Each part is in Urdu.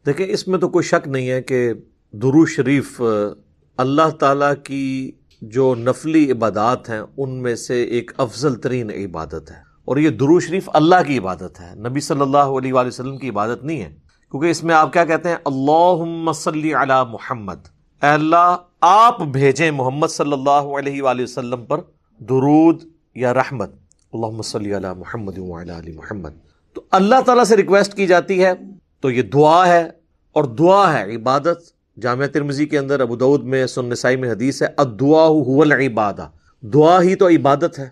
دیکھیں اس میں تو کوئی شک نہیں ہے کہ درود شریف اللہ تعالیٰ کی جو نفلی عبادات ہیں ان میں سے ایک افضل ترین عبادت ہے، اور یہ درود شریف اللہ کی عبادت ہے، نبی صلی اللہ علیہ وآلہ وسلم کی عبادت نہیں ہے، کیونکہ اس میں آپ کیا کہتے ہیں؟ اللہم صلی علی محمد، اے اللہ آپ بھیجیں محمد صلی اللہ علیہ وآلہ وسلم پر درود یا رحمت، اللہم صلی علی محمد وعلی آل محمد۔ تو اللہ تعالیٰ سے ریکویسٹ کی جاتی ہے، تو یہ دعا ہے، اور دعا ہے عبادت۔ جامعہ ترمذی کے اندر، ابو داؤد میں، سنن نسائی میں حدیث ہے الدعاء هو العبادہ، دعا ہی تو عبادت ہے۔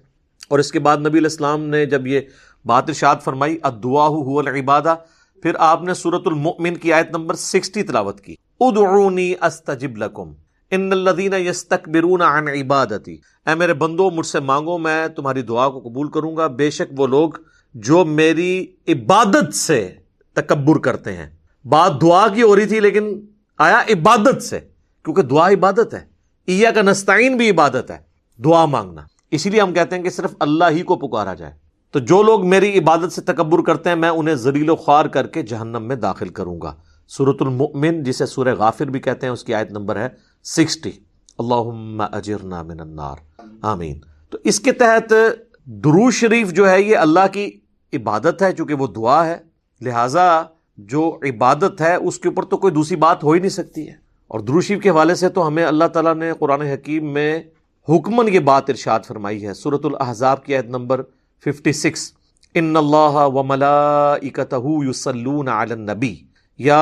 اور اس کے بعد نبی علیہ السلام نے جب یہ بات ارشاد فرمائی الدعاء هو العبادہ، پھر آپ نے سورۃ المؤمن کی آیت نمبر 60 تلاوت کی، ادعونی استجب لکم ان الذین یستکبرون عن عبادتی، اے میرے بندو مجھ سے مانگو میں تمہاری دعا کو قبول کروں گا، بے شک وہ لوگ جو میری عبادت سے تکبر کرتے ہیں۔ بات دعا کی ہو رہی تھی لیکن آیا عبادت سے، کیونکہ دعا عبادت ہے، ایاک نستعین بھی عبادت ہے، دعا مانگنا۔ اسی لیے ہم کہتے ہیں کہ صرف اللہ ہی کو پکارا جائے۔ تو جو لوگ میری عبادت سے تکبر کرتے ہیں میں انہیں ذلیل و خوار کر کے جہنم میں داخل کروں گا۔ سورۃ المؤمن جسے سورہ غافر بھی کہتے ہیں، اس کی آیت نمبر ہے 60، اللہم اجرنا من النار، آمین۔ تو اس کے تحت درود شریف جو ہے یہ اللہ کی عبادت ہے، چونکہ وہ دعا ہے، لہٰذا جو عبادت ہے اس کے اوپر تو کوئی دوسری بات ہو ہی نہیں سکتی ہے۔ اور درود شریف کے حوالے سے تو ہمیں اللہ تعالیٰ نے قرآن حکیم میں حکماً یہ بات ارشاد فرمائی ہے، سورۃ الاحزاب کی آیت نمبر 56، ان اللہ وملائکتہ یصلون علی النبی یا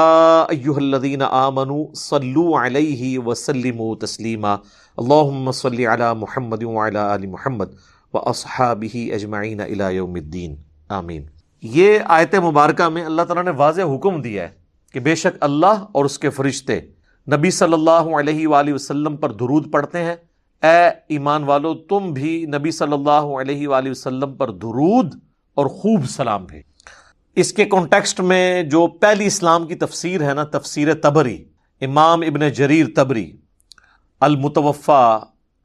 ایھا الذین آمنوا صلوا علیہ وسلموا تسلیما اللہم صل علی محمد وعلی آل محمد واصحابہ اجمعین الی یوم الدین، آمین۔ یہ آیت مبارکہ میں اللہ تعالیٰ نے واضح حکم دیا ہے کہ بے شک اللہ اور اس کے فرشتے نبی صلی اللہ علیہ وآلہ وسلم پر درود پڑھتے ہیں، اے ایمان والو تم بھی نبی صلی اللہ علیہ وآلہ وسلم پر درود اور خوب سلام بھیج۔ اس کے کانٹیکسٹ میں جو پہلی اسلام کی تفسیر ہے نا، تفسیر طبری، امام ابن جریر طبری المتوفا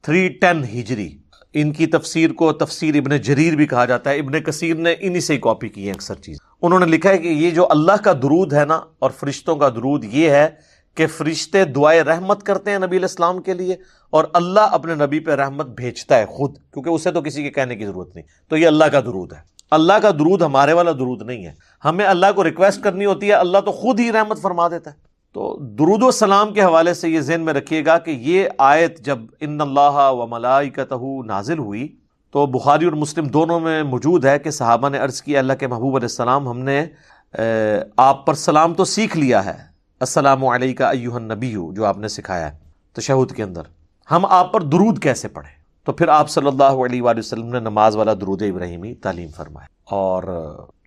310 ہجری، ان کی تفسیر کو تفسیر ابن جریر بھی کہا جاتا ہے، ابن کثیر نے انہی سے کاپی کی ہے اکثر چیز۔ انہوں نے لکھا ہے کہ یہ جو اللہ کا درود ہے نا اور فرشتوں کا درود، یہ ہے کہ فرشتے دعائے رحمت کرتے ہیں نبی علیہ السلام کے لیے، اور اللہ اپنے نبی پہ رحمت بھیجتا ہے خود، کیونکہ اسے تو کسی کے کہنے کی ضرورت نہیں۔ تو یہ اللہ کا درود ہے، اللہ کا درود ہمارے والا درود نہیں ہے، ہمیں اللہ کو ریکویسٹ کرنی ہوتی ہے، اللہ تو خود ہی رحمت فرما دیتا ہے۔ تو درود و سلام کے حوالے سے یہ ذہن میں رکھیے گا کہ یہ آیت جب ان اللہ و ملائکتہ نازل ہوئی تو بخاری اور مسلم دونوں میں موجود ہے کہ صحابہ نے عرض کیا اللہ کے محبوب علیہ السلام، ہم نے آپ پر سلام تو سیکھ لیا ہے، السلام علیکہ ایھا النبی جو آپ نے سکھایا ہے تشہد کے اندر، ہم آپ پر درود کیسے پڑھیں؟ تو پھر آپ صلی اللہ علیہ وآلہ وسلم نے نماز والا درود ابراہیمی تعلیم فرمایا۔ اور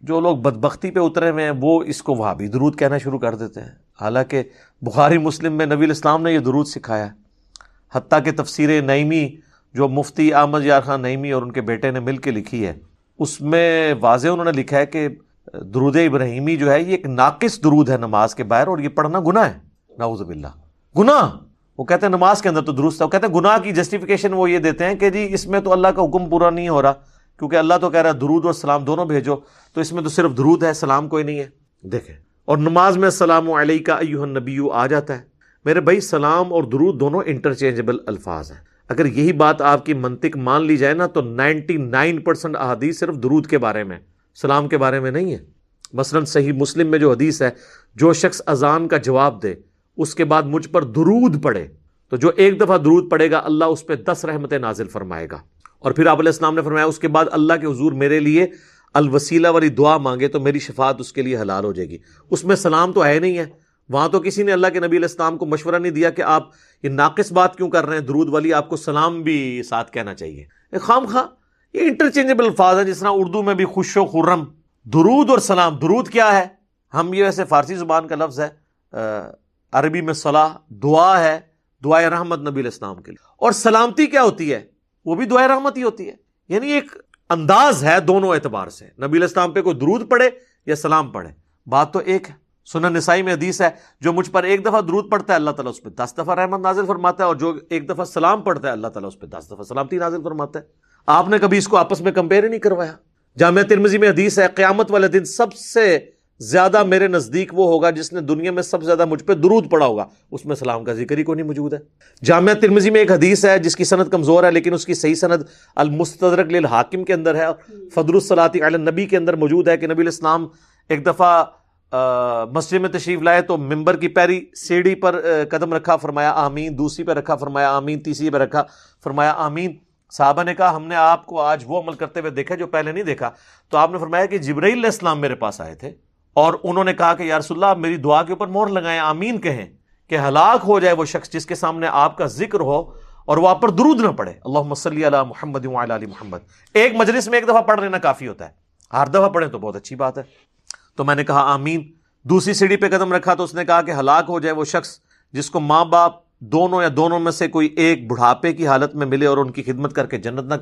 جو لوگ بدبختی پہ اترے ہوئے ہیں وہ اس کو وہابی درود کہنا شروع کر دیتے ہیں، حالانکہ بخاری مسلم میں نبی علیہ السلام نے یہ درود سکھایا ہے، حتیٰ کہ تفسیر نعیمی جو مفتی احمد یار خان نعیمی اور ان کے بیٹے نے مل کے لکھی ہے، اس میں واضح انہوں نے لکھا ہے کہ درود ابراہیمی جو ہے یہ ایک ناقص درود ہے نماز کے باہر، اور یہ پڑھنا گناہ ہے، نعوذ باللہ، گناہ۔ وہ کہتے ہیں نماز کے اندر تو درست ہے، وہ کہتے ہیں گناہ کی جسٹیفیکیشن وہ یہ دیتے ہیں کہ جی اس میں تو اللہ کا حکم پورا نہیں ہو رہا، کیونکہ اللہ تو کہہ رہا ہے درود اور سلام دونوں بھیجو، تو اس میں تو صرف درود ہے، سلام کوئی نہیں ہے۔ دیکھیں، اور نماز میں السلام علیکہ ایھا النبی آ جاتا ہے۔ میرے بھائی سلام اور درود دونوں انٹرچینجبل الفاظ ہیں، اگر یہی بات آپ کی منطق مان لی جائے نا تو 99% احادیث صرف درود کے بارے میں، سلام کے بارے میں نہیں ہے۔ مثلا صحیح مسلم میں جو حدیث ہے، جو شخص اذان کا جواب دے اس کے بعد مجھ پر درود پڑھے تو جو ایک دفعہ درود پڑھے گا اللہ اس پہ 10 رحمتیں نازل فرمائے گا۔ اور پھر آپ علیہ السلام نے فرمایا اس کے بعد اللہ کے حضور میرے لیے الوسیلہ والی دعا مانگے تو میری شفاعت اس کے لیے حلال ہو جائے گی۔ اس میں سلام تو ہے نہیں ہے، وہاں تو کسی نے اللہ کے نبی علیہ السلام کو مشورہ نہیں دیا کہ آپ یہ ناقص بات کیوں کر رہے ہیں، درود والی آپ کو سلام بھی ساتھ کہنا چاہیے۔ خام خواہ یہ انٹرچینجبل الفاظ ہیں، جس طرح اردو میں بھی خوش و خرم، درود اور سلام۔ درود کیا ہے؟ ہم یہ ویسے فارسی زبان کا لفظ ہے، عربی میں صلاح دعا ہے، دعائے رحمت نبی علیہ السلام کے لیے۔ اور سلامتی کیا ہوتی ہے؟ وہ بھی دعائے رحمت ہی ہوتی ہے، یعنی ایک انداز ہے دونوں اعتبار سے، نبی علیہ السلام پہ کوئی درود پڑھے یا سلام پڑھے، بات تو ایک ہے۔ سنن نسائی میں حدیث ہے جو مجھ پر ایک دفعہ درود پڑھتا ہے اللہ تعالیٰ اس پہ 10 دفعہ رحمت نازل فرماتا ہے، اور جو ایک دفعہ سلام پڑھتا ہے اللہ تعالیٰ اس پہ 10 دفعہ سلامتی نازل فرماتا ہے۔ آپ نے کبھی اس کو آپس میں کمپیئر ہی نہیں کروایا۔ جامعہ ترمذی میں حدیث ہے قیامت والے دن سب سے زیادہ میرے نزدیک وہ ہوگا جس نے دنیا میں سب سے زیادہ مجھ پہ درود پڑا ہوگا، اس میں سلام کا ذکر ہی کوئی نہیں موجود ہے۔ جامعہ ترمذی میں ایک حدیث ہے جس کی سند کمزور ہے، لیکن اس کی صحیح سند المستدرک للحاکم کے اندر ہے، فضل الصلاۃ علی النبی کے اندر موجود ہے کہ نبی علیہ السلام ایک دفعہ مسجد میں تشریف لائے تو ممبر کی پہلی سیڑھی پر قدم رکھا، فرمایا آمین، دوسری پہ رکھا، فرمایا آمین، تیسری پہ رکھا، فرمایا آمین۔ صحابہ نے کہا ہم نے آپ کو آج وہ عمل کرتے ہوئے دیکھا جو پہلے نہیں دیکھا۔ تو آپ نے فرمایا کہ جبرائیل علیہ السلام میرے پاس آئے تھے اور انہوں نے کہا کہ یا رسول اللہ آپ میری دعا کے اوپر مہر لگائیں، آمین کہیں کہ ہلاک ہو جائے وہ شخص جس کے سامنے آپ کا ذکر ہو اور وہ آپ پر درود نہ پڑے، اللہم صلی علی محمد وعلی آل محمد۔ ایک مجلس میں ایک دفعہ پڑھ لینا کافی ہوتا ہے، ہر دفعہ پڑھیں تو بہت اچھی بات ہے۔ تو میں نے کہا آمین۔ دوسری سیڑھی پہ قدم رکھا تو اس نے کہا کہ ہلاک ہو جائے وہ شخص جس کو ماں باپ دونوں یا دونوں میں سے کوئی ایک بڑھاپے کی حالت میں ملے اور ان کی خدمت کر کے جنت نہ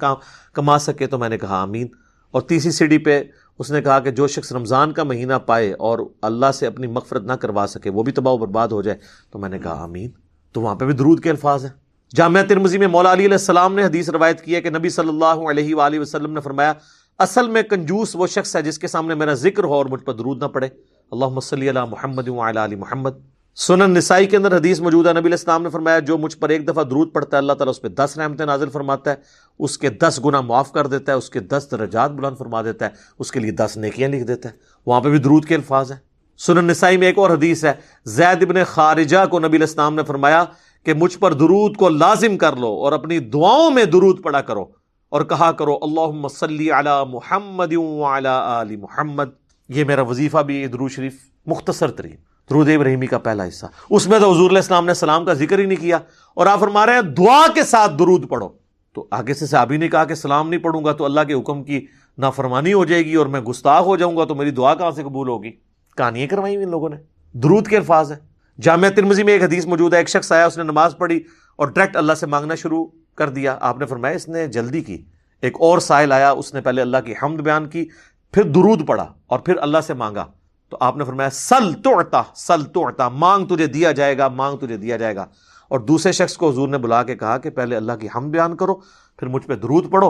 کما سکے، تو میں نے کہا آمین۔ اور تیسری سیڑھی پہ اس نے کہا کہ جو شخص رمضان کا مہینہ پائے اور اللہ سے اپنی مغفرت نہ کروا سکے، وہ بھی تباہ و برباد ہو جائے، تو میں نے کہا آمین۔ تو وہاں پہ بھی درود کے الفاظ ہیں۔ جامعہ ترمذی میں مولا علی علیہ السلام نے حدیث روایت کی ہے کہ نبی صلی اللہ علیہ وآلہ وسلم نے فرمایا اصل میں کنجوس وہ شخص ہے جس کے سامنے میرا ذکر ہو اور مجھ پر درود نہ پڑے، اللہم صلی علی محمد وعلی آل محمد۔ سنن نسائی کے اندر حدیث موجود ہے، نبی علیہ السلام نے فرمایا جو مجھ پر ایک دفعہ درود پڑتا ہے اللہ تعالیٰ اس پہ 10 رحمتیں نازل فرماتا ہے، اس کے 10 گناہ معاف کر دیتا ہے، اس کے 10 درجات بلند فرما دیتا ہے، اس کے لیے 10 نیکیاں لکھ دیتا ہے۔ وہاں پہ بھی درود کے الفاظ ہیں۔ سنن نسائی میں ایک اور حدیث ہے، زید بن خارجہ کو نبی علیہ السلام نے فرمایا کہ مجھ پر درود کو لازم کر لو اور اپنی دعاؤں میں درود پڑا کرو اور کہا کرو اللہم صلی علی محمد وعلی آل محمد۔ یہ میرا وظیفہ بھی درود شریف مختصر ترین درود ابراہیمی کا پہلا حصہ، اس میں تو حضور علیہ السلام نے سلام کا ذکر ہی نہیں کیا، اور آپ فرما رہے ہیں دعا کے ساتھ درود پڑھو۔ تو آگے سے صحابی نے کہا کہ سلام نہیں پڑھوں گا تو اللہ کے حکم کی نافرمانی ہو جائے گی اور میں گستاخ ہو جاؤں گا، تو میری دعا کہاں سے قبول ہوگی؟ کہانیاں کروائی ان لوگوں نے۔ درود کے الفاظ ہیں۔ جامعہ ترمذی میں ایک حدیث موجود ہے، ایک شخص آیا، اس نے نماز پڑھی اور ڈائریکٹ اللہ سے مانگنا شروع کر دیا۔ آپ نے فرمایا اس نے جلدی کی۔ ایک اور سائل آیا، اس نے پہلے اللہ کی حمد بیان کی، پھر درود پڑھا اور پھر اللہ سے مانگا۔ تو آپ نے فرمایا سل تعطا، سل تعطا، مانگ تجھے دیا جائے گا، مانگ تجھے دیا جائے گا۔ اور دوسرے شخص کو حضور نے بلا کے کہا کہ پہلے اللہ کی حمد بیان کرو، پھر مجھ پہ درود پڑھو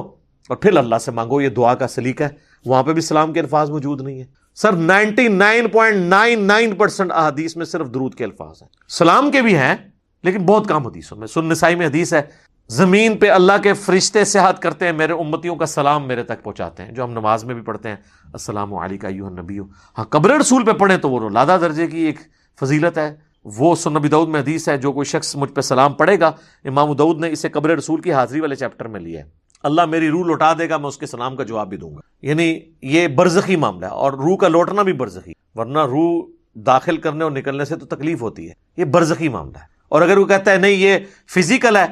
اور پھر اللہ سے مانگو، یہ دعا کا سلیقہ ہے۔ وہاں پہ بھی سلام کے الفاظ موجود نہیں ہیں۔ سر 99.99% احادیث میں صرف درود کے الفاظ ہیں، سلام کے بھی ہیں لیکن بہت کم حدیثوں میں۔ سنن نسائی میں حدیث ہے زمین پہ اللہ کے فرشتے سیاحت کرتے ہیں، میرے امتیوں کا سلام میرے تک پہنچاتے ہیں، جو ہم نماز میں بھی پڑھتے ہیں السلام علیکہ ایھا النبی۔ ہاں قبر رسول پہ پڑھیں تو وہ لادہ درجے کی ایک فضیلت ہے۔ وہ سنن ابی داؤد میں حدیث ہے جو کوئی شخص مجھ پہ سلام پڑھے گا، امام داؤد نے اسے قبر رسول کی حاضری والے چیپٹر میں لیا ہے، اللہ میری روح لوٹا دے گا، میں اس کے سلام کا جواب بھی دوں گا۔ یعنی یہ برزخی معاملہ ہے، اور روح کا لوٹنا بھی برزخی، ورنہ روح داخل کرنے اور نکلنے سے تو تکلیف ہوتی ہے، یہ برزخی معاملہ ہے۔ اور اگر وہ کہتا ہے نہیں یہ فزیکل ہے،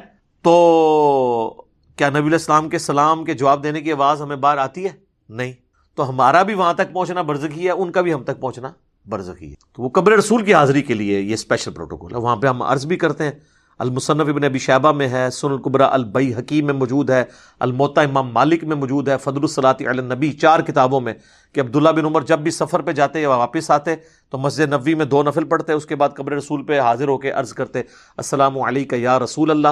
تو کیا نبی علیہ السلام کے سلام کے جواب دینے کی آواز ہمیں باہر آتی ہے؟ نہیں۔ تو ہمارا بھی وہاں تک پہنچنا برزخی ہے، ان کا بھی ہم تک پہنچنا برزخی ہے۔ تو وہ قبر رسول کی حاضری کے لیے یہ اسپیشل پروٹوکول ہے، وہاں پہ ہم عرض بھی کرتے ہیں۔ المصنف ابن ابی شیبہ میں ہے، سنن الکبریٰ البیہقی میں موجود ہے، الموطا امام مالک میں موجود ہے، فضل الصلاۃ علی النبی 4 کتابوں میں، کہ عبداللہ بن عمر جب بھی سفر پہ جاتے یا واپس آتے تو مسجد نبوی میں 2 نفل پڑھتے، اس کے بعد قبر رسول پہ حاضر ہو کے عرض کرتے السلام علیکہ یا رسول اللہ،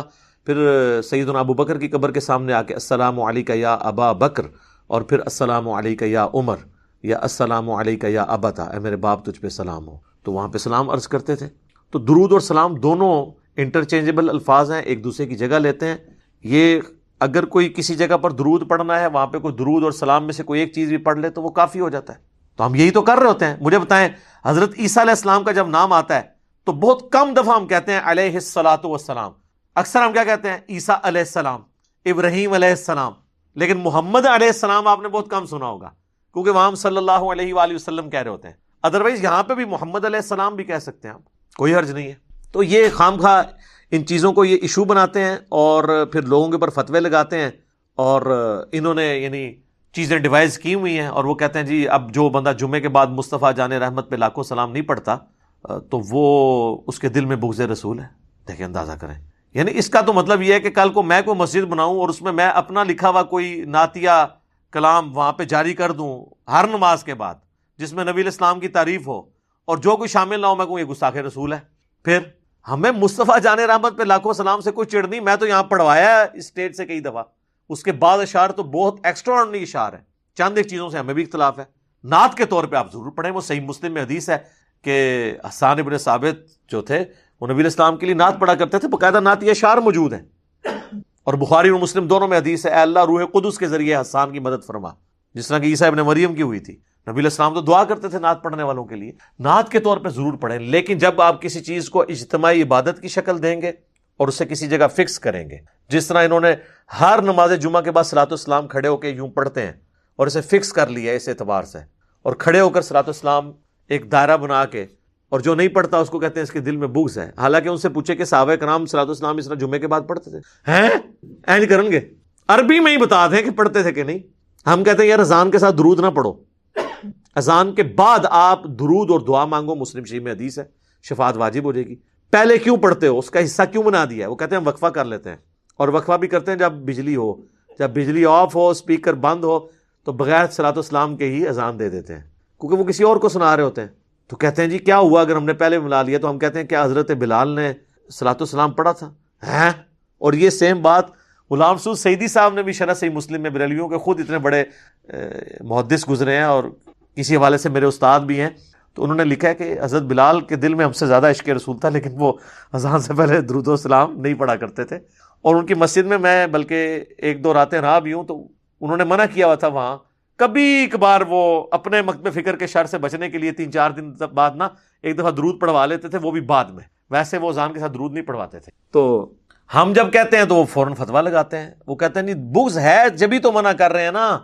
پھر سیدنا ابو بکر کی قبر کے سامنے آ کے السلام علیکہ یا ابا بکر، اور پھر السلام علیکہ یا عمر، یا السلام علیکہ یا ابتا، اے میرے باپ تجھ پہ سلام ہو۔ تو وہاں پہ سلام عرض کرتے تھے۔ تو درود اور سلام دونوں انٹرچینجبل الفاظ ہیں، ایک دوسرے کی جگہ لیتے ہیں۔ یہ اگر کوئی کسی جگہ پر درود پڑھنا ہے، وہاں پہ کوئی درود اور سلام میں سے کوئی ایک چیز بھی پڑھ لے تو وہ کافی ہو جاتا ہے۔ تو ہم یہی تو کر رہے ہوتے ہیں۔ مجھے بتائیں حضرت عیسیٰ علیہ السلام کا جب نام آتا ہے تو بہت کم دفعہ ہم کہتے ہیں علیہ الصلاۃ والسلام، اکثر ہم کیا کہتے ہیں عیسیٰ علیہ السلام، ابراہیم علیہ السلام، لیکن محمد علیہ السلام آپ نے بہت کم سنا ہوگا، کیونکہ وہاں ہم صلی اللہ علیہ وآلہ وسلم کہہ رہے ہوتے ہیں۔ ادروائز یہاں پہ بھی محمد علیہ السلام بھی کہہ سکتے ہیں آپ، کوئی حرج نہیں ہے۔ تو یہ خام خواہ ان چیزوں کو یہ ایشو بناتے ہیں اور پھر لوگوں کے اوپر فتوے لگاتے ہیں، اور انہوں نے یعنی چیزیں ڈیوائز کی ہوئی ہیں، اور وہ کہتے ہیں جی اب جو بندہ جمعے کے بعد مصطفیٰ جان رحمت پہ لاکھوں سلام نہیں پڑھتا تو وہ اس کے دل میں بغض رسول ہے۔ دیکھیں اندازہ کریں، یعنی اس کا تو مطلب یہ ہے کہ کل کو میں کوئی مسجد بناؤں اور اس میں میں اپنا لکھا ہوا کوئی نعتیہ کلام وہاں پہ جاری کر دوں ہر نماز کے بعد، جس میں نبی علیہ السلام کی تعریف ہو، اور جو کوئی شامل نہ ہو، میں کہوں یہ گستاخ رسول ہے۔ پھر ہمیں مصطفیٰ جان رحمت پہ لاکھوں سلام سے کوئی چڑ نہیں، میں تو یہاں پڑھوایا ہے اسٹیج سے کئی دفعہ، اس کے بعد اشعار تو بہت ایکسٹرا آرڈنری اشعار ہے، چند ایک چیزوں سے ہمیں بھی اختلاف ہے، نعت کے طور پہ آپ ضرور پڑھیں. وہ صحیح مسلم میں حدیث ہے کہ حسان ابن ثابت جو تھے وہ نبی علیہ السلام کے لیے نعت پڑھا کرتے تھے, باقاعدہ نعت یہ اشعار موجود ہیں. اور بخاری اور مسلم دونوں میں حدیث ہے, اے اللہ روح قدس کے ذریعے حسان کی مدد فرما, جس طرح کہ عیسیٰ ابن مریم کی ہوئی تھی. نبی علیہ السلام تو دعا کرتے تھے نعت پڑھنے والوں کے لیے. نعت کے طور پہ ضرور پڑھیں, لیکن جب آپ کسی چیز کو اجتماعی عبادت کی شکل دیں گے اور اسے کسی جگہ فکس کریں گے, جس طرح انہوں نے ہر نماز جمعہ کے بعد صلاۃ السلام کھڑے ہو کے یوں پڑھتے ہیں اور اسے فکس کر لیا اس اعتبار سے, اور کھڑے ہو کر صلاۃ السلام ایک دائرہ بنا کے, اور جو نہیں پڑھتا اس کو کہتے ہیں اس کے دل میں بغض ہے. حالانکہ ان سے پوچھے کہ صحابہ کرام صلاۃ السلام اس طرح جمعے کے بعد پڑھتے تھے, ہیں اینج کریں گے, عربی میں ہی بتا دیں کہ پڑھتے تھے کہ نہیں. ہم کہتے ہیں یار اذان کے ساتھ درود نہ پڑھو, اذان کے بعد آپ درود اور دعا مانگو. مسلم شریف میں حدیث ہے شفاعت واجب ہو جائے گی. پہلے کیوں پڑھتے ہو, اس کا حصہ کیوں بنا دیا ہے؟ وہ کہتے ہیں ہم وقفہ کر لیتے ہیں, اور وقفہ بھی کرتے ہیں جب بجلی ہو, جب بجلی آف ہو, اسپیکر بند ہو, تو بغیر صلاۃ السلام کے ہی اذان دے دیتے ہیں, کیونکہ وہ کسی اور کو سنا رہے ہوتے ہیں. تو کہتے ہیں جی کیا ہوا اگر ہم نے پہلے ملا لیا؟ تو ہم کہتے ہیں کیا حضرت بلال نے صلاۃ السلام پڑھا تھا؟ ہیں. اور یہ سیم بات غلام سعود سعیدی صاحب نے بھی شرح صحیح مسلم میں, بریلویوں کے خود اتنے بڑے محدث گزرے ہیں اور کسی حوالے سے میرے استاد بھی ہیں, تو انہوں نے لکھا ہے کہ حضرت بلال کے دل میں ہم سے زیادہ عشق رسول تھا, لیکن وہ اذان سے پہلے درود و سلام نہیں پڑھا کرتے تھے. اور ان کی مسجد میں بلکہ ایک دو راتیں رہا بھی ہوں, تو انہوں نے منع کیا ہوا تھا وہاں. کبھی کبھار وہ اپنے مکتب فکر کے شر سے بچنے کے لیے 3-4 دن بعد نا ایک دفعہ درود پڑھوا لیتے تھے, وہ بھی بعد میں. ویسے وہ اذان کے ساتھ درود نہیں پڑھواتے تھے. تو ہم جب کہتے ہیں تو وہ فوراً فتویٰ لگاتے ہیں. وہ کہتے ہیں نہیں بغض ہے جبھی تو منع کر رہے ہیں نا,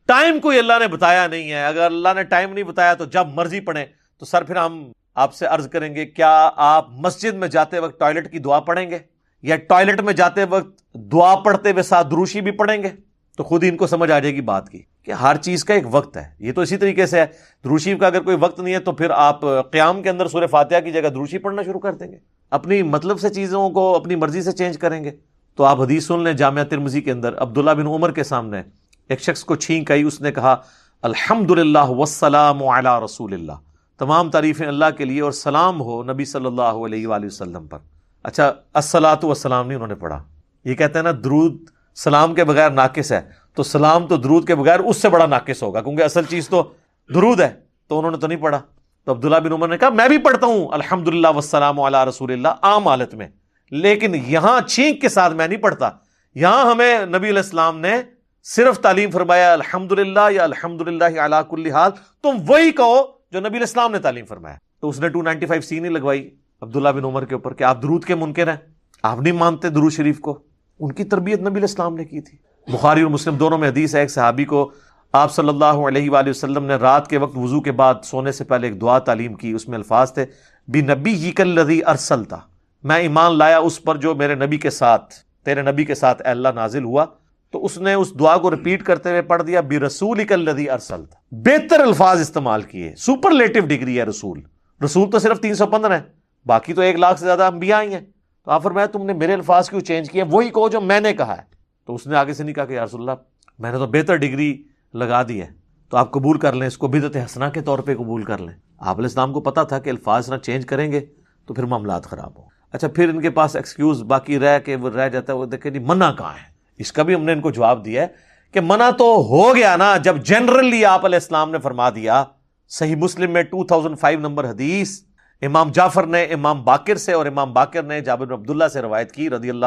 ٹائم کوئی اللہ نے بتایا نہیں ہے. اگر اللہ نے ٹائم نہیں بتایا تو جب مرضی پڑھیں. تو سر پھر ہم آپ سے عرض کریں گے, کیا آپ مسجد میں جاتے وقت ٹوائلٹ کی دعا پڑھیں گے, یا ٹوائلٹ میں جاتے وقت دعا پڑھتے ہوئے ساتھ دروشی بھی پڑھیں گے؟ تو خود ہی ان کو سمجھ آ جائے گی بات کی کہ ہر چیز کا ایک وقت ہے. یہ تو اسی طریقے سے ہے, دروشی کا اگر کوئی وقت نہیں ہے تو پھر آپ قیام کے اندر سورہ فاتحہ کی جگہ دروشی پڑھنا شروع کر دیں گے, اپنی مطلب سے چیزوں کو اپنی مرضی سے چینج کریں گے. تو آپ حدیث سن لیں جامعہ ترمذی کے اندر, عبداللہ بن عمر کے سامنے ایک شخص کو چھینک آئی, اس نے کہا الحمدللہ والسلام علی رسول اللہ, تمام تعریفیں اللہ کے لیے اور سلام ہو نبی صلی اللہ علیہ وآلہ وسلم پر. اچھا الصلاۃ والسلام نہیں انہوں نے پڑھا. یہ کہتے ہیں نا درود سلام کے بغیر ناقص ہے, تو سلام تو درود کے بغیر اس سے بڑا ناقص ہوگا, کیونکہ اصل چیز تو درود ہے. تو انہوں نے تو نہیں پڑھا. تو عبداللہ بن عمر نے کہا میں بھی پڑھتا ہوں الحمدللہ والسلام علی رسول اللہ عام حالت میں, لیکن یہاں چھینک کے ساتھ میں نہیں پڑھتا. یہاں ہمیں نبی علیہ السلام نے صرف تعلیم فرمایا الحمدللہ یا الحمدللہ علی کل حال, تم وہی کہو جو نبی علیہ السلام نے تعلیم فرمایا. تو اس نے 295 نہیں لگوائی عبداللہ بن عمر کے اوپر کہ آپ درود کے منکر ہیں, آپ نہیں مانتے درود شریف کو. ان کی تربیت نبی علیہ السلام نے کی تھی. بخاری اور مسلم دونوں میں حدیث ہے, ایک صحابی کو آپ صلی اللہ علیہ وآلہ وسلم نے رات کے وقت وضو کے بعد سونے سے پہلے ایک دعا تعلیم کی. اس میں الفاظ تھے بِنَبِيِّكَ الَّذِي أَرْسَلْتَ, میں ایمان لایا اس پر جو میرے نبی کے ساتھ, تیرے نبی کے ساتھ اے اللہ نازل ہوا. تو اس نے اس دعا کو ریپیٹ کرتے ہوئے پڑھ دیا بِرَسُولِكَ الَّذِي أَرْسَلْتَ. بہتر الفاظ استعمال کیے, سپرلیٹو ڈگری ہے رسول. رسول تو صرف 315 ہیں, باقی تو 1 لاکھ سے زیادہ انبیاء ہی ہیں. تو آپ فرمایا تم نے میرے الفاظ کیوں چینج کیے, وہی کہو جو میں نے کہا ہے. تو اس نے آگے سے نہیں کہا کہ یا رسول اللہ میں نے تو بہتر ڈگری لگا دی ہے, تو آپ قبول کر لیں, اس کو بدعت حسنہ کے طور پہ قبول کر لیں. آپ علیہ السلام کو پتا تھا کہ الفاظ نہ چینج کریں گے تو پھر معاملات خراب ہوں. اچھا پھر ان کے پاس ایکسکیوز باقی رہ کے وہ رہ جاتا ہے, وہ دیکھیں جی منع کہاں ہے. اس کا بھی ہم نے ان کو جواب دیا ہے کہ منع تو ہو گیا نا جب جنرلی آپ علیہ السلام نے فرما دیا. صحیح مسلم میں 2005 نمبر حدیث امام جعفر نے امام باقر سے, اور امام باقر نے جابر بن عبداللہ سے روایت کی رضی اللہ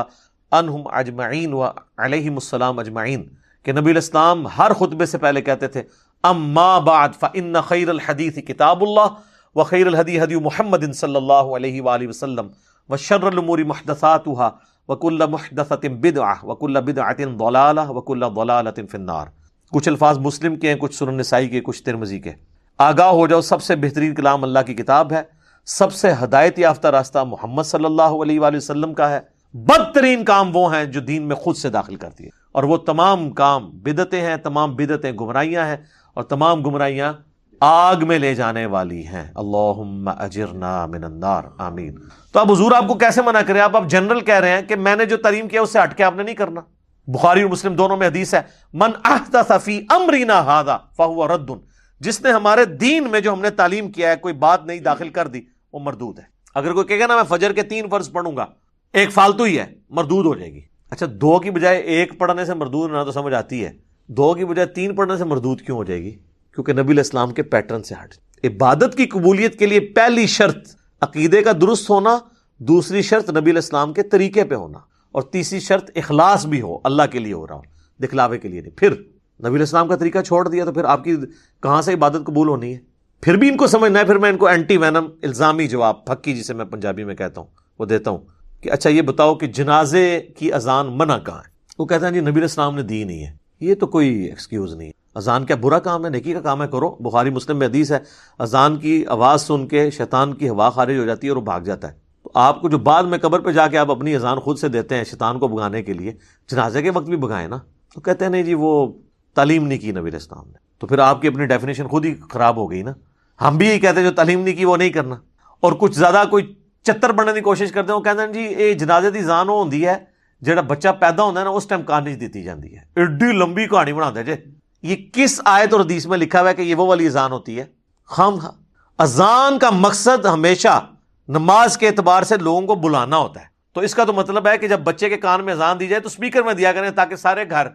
عنہم اجمعین و علیہم السلام اجمعین, کہ نبی علیہ السلام ہر خطبے سے پہلے کہتے تھے اما بعد فإن خیر الحدیث کتاب اللہ وخیر الہدی ہدی محمد صلی اللہ علیہ وآلہ وسلم وشر الامور محدثاتها وکل محدثۃ بدعہ وکل بدعۃ ضلالہ وکل ضلالۃ فی النار. کچھ الفاظ مسلم کے ہیں, کچھ سنن نسائی کے, کچھ ترمذی کے. آگاہ ہو جاؤ سب سے بہترین کلام اللہ کی کتاب ہے, سب سے ہدایت یافتہ راستہ محمد صلی اللہ علیہ وآلہ وسلم کا ہے. بدترین کام وہ ہیں جو دین میں خود سے داخل کرتی ہے, اور وہ تمام کام بدعتیں ہیں, تمام بدعتیں گمراہیاں ہیں, اور تمام گمراہیاں آگ میں لے جانے والی ہیں. اللہم اجرنا من النار, آمین. تو اب حضور آپ کو کیسے منع کریں؟ آپ جنرل کہہ رہے ہیں کہ میں نے جو تعلیم کیا اس سے ہٹ کے آپ نے نہیں کرنا. بخاری اور مسلم دونوں میں حدیث ہے من احدث فی امرنا ھذا فہو رد, جس نے ہمارے دین میں جو ہم نے تعلیم کیا ہے کوئی بات نہیں داخل کر دی وہ مردود ہے. اگر کوئی کہے گا نا میں فجر کے 3 فرض پڑھوں گا, ایک فالتو ہی ہے, مردود ہو جائے گی. اچھا 2 کی بجائے 1 پڑھنے سے مردود نہ تو سمجھ آتی ہے, 2 کی بجائے 3 پڑھنے سے مردود کیوں ہو جائے گی؟ کیونکہ نبی علیہ السلام کے پیٹرن سے ہٹ. عبادت کی قبولیت کے لیے پہلی شرط عقیدے کا درست ہونا، دوسری شرط نبی علیہ السلام کے طریقے پہ ہونا، اور تیسری شرط اخلاص بھی ہو، اللہ کے لیے ہو رہا ہو، دکھلاوے کے لیے نہیں. پھر نبی علیہ السلام کا طریقہ چھوڑ دیا تو پھر آپ کی کہاں سے عبادت قبول ہونی ہے؟ پھر بھی ان کو سمجھنا ہے. پھر میں ان کو اینٹی وینم الزامی جواب، پھکی جسے میں پنجابی میں کہتا ہوں، وہ دیتا ہوں کہ اچھا یہ بتاؤ کہ جنازے کی اذان منع کہاں ہے؟ وہ کہتا ہے جی نبی علیہ السلام نے دی نہیں ہے. یہ تو کوئی ایکسکیوز نہیں ہے. اذان کیا برا کام ہے؟ نیکی کا کام ہے، کرو. بخاری مسلم میں حدیث ہے اذان کی آواز سن کے شیطان کی ہوا خارج ہو جاتی ہے اور وہ بھاگ جاتا ہے. تو آپ کو جو بعد میں قبر پہ جا کے آپ اپنی اذان خود سے دیتے ہیں شیطان کو بھگانے کے لیے، جنازے کے وقت بھی بھگائیں نا. تو کہتے ہیں نہیں جی وہ تعلیم نہیں کی نبی علیہ السلام نے. تو پھر آپ کی اپنی ڈیفینیشن خود ہی خراب ہو گئی نا. ہم بھی یہی کہتے ہیں جو تعلیم نہیں کی وہ نہیں کرنا. اور کچھ زیادہ کوئی چتر بننے کی کوشش کرتے ہیں، وہ کہتے ہیں جی یہ جنازے دی اذان وہ ہوندی ہے جڑا بچہ پیدا ہوتا ہے نا اس ٹائم کانج دیتی جاتی ہے. ایڈی لمبی کہانی بنا دے جے. یہ کس آیت اور حدیث میں لکھا ہوا ہے کہ یہ وہ والی اذان ہوتی ہے؟ خام اذان کا مقصد ہمیشہ نماز کے اعتبار سے لوگوں کو بلانا ہوتا ہے. تو اس کا تو مطلب ہے کہ جب بچے کے کان میں اذان دی جائے تو اسپیکر میں دیا کریں تاکہ سارے گھر